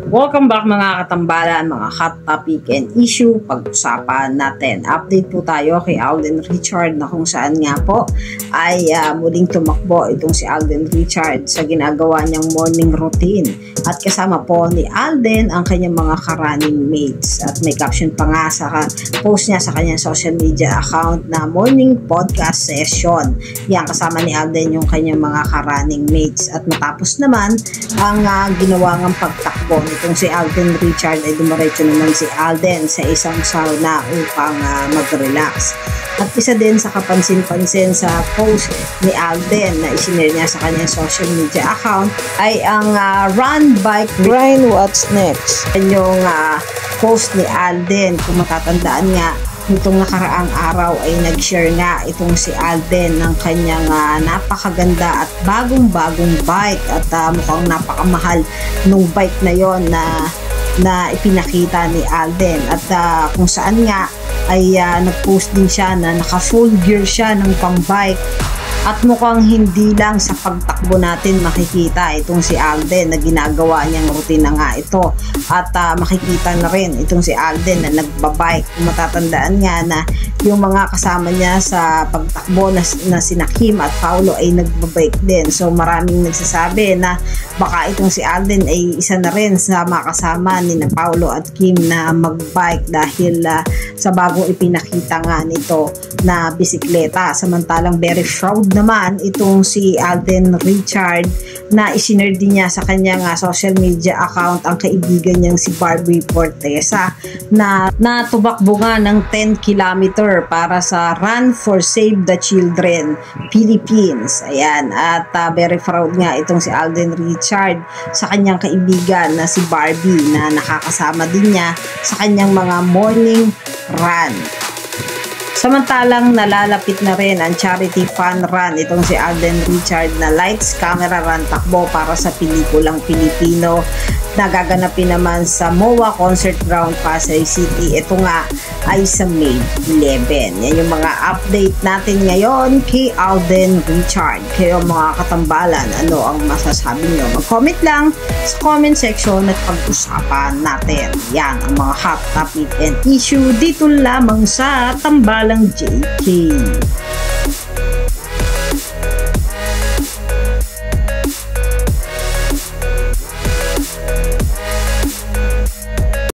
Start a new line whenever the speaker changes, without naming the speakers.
Welcome back mga katambalan, mga hot topic and issue pag-usapan natin. Update po tayo kay Alden Richard na kung saan nga po ay muling tumakbo itong si Alden Richard sa ginagawa niyang morning routine. At kasama po ni Alden ang kanyang mga ka-running mates. At may caption pa nga sa post niya sa kanyang social media account na morning podcast session. Yan, kasama ni Alden yung kanyang mga ka-running mates. At matapos naman ang ginawa ng pagtakbo itong si Alden Richard ay dumiretso naman si Alden sa isang sauna upang mag-relax. At isa din sa kapansin-pansin sa post ni Alden na isinare niya sa kanyang social media account ay ang run, bike, grind, what's next. Yan yung post ni Alden. Kung matatandaan nga, nitong nakaraang araw ay nag-share nga itong si Alden ng kanyang napakaganda at bagong-bagong bike at mukhang napakamahal nung bike na yon na ipinakita ni Alden at kung saan nga ay nag-post din siya na naka-full gear siya ng pang-bike. At mukhang hindi lang sa pagtakbo natin makikita itong si Alden na ginagawa niyang rutina nga ito. At makikita na rin itong si Alden na nagbabike. Kung matatandaan nga na yung mga kasama niya sa pagtakbo na sina Kim at Paulo ay nagbabike din. So maraming nagsasabi na baka itong si Alden ay isa na rin sa makasama ni na Paulo at Kim na magbike dahil sa bagong ipinakita nga nito na bisikleta. Samantalang very proud naman itong si Alden Richard na isinare din niya sa kanyang social media account ang kaibigan niyang si Barbie Fortesa na tumakbo nga ng 10 kilometer para sa Run for Save the Children Philippines. Ayan, at very proud nga itong si Alden Richard sa kanyang kaibigan na si Barbie na nakakasama din niya sa kanyang mga morning run. Samantalang nalalapit na rin ang charity fun run itong si Alden Richard na lights, camera, run takbo para sa pelikulang Pilipino na gaganapin naman sa MOA Concert Ground, Pasay City. Ito nga ay sa May 11. Yan yung mga update natin ngayon kay Alden Richard. Kayo mga katambalan, ano ang masasabi nyo? Mag-comment lang sa comment section at pag-usapan natin. Yan ang mga hot topic and issue dito lamang sa Tambalang JK.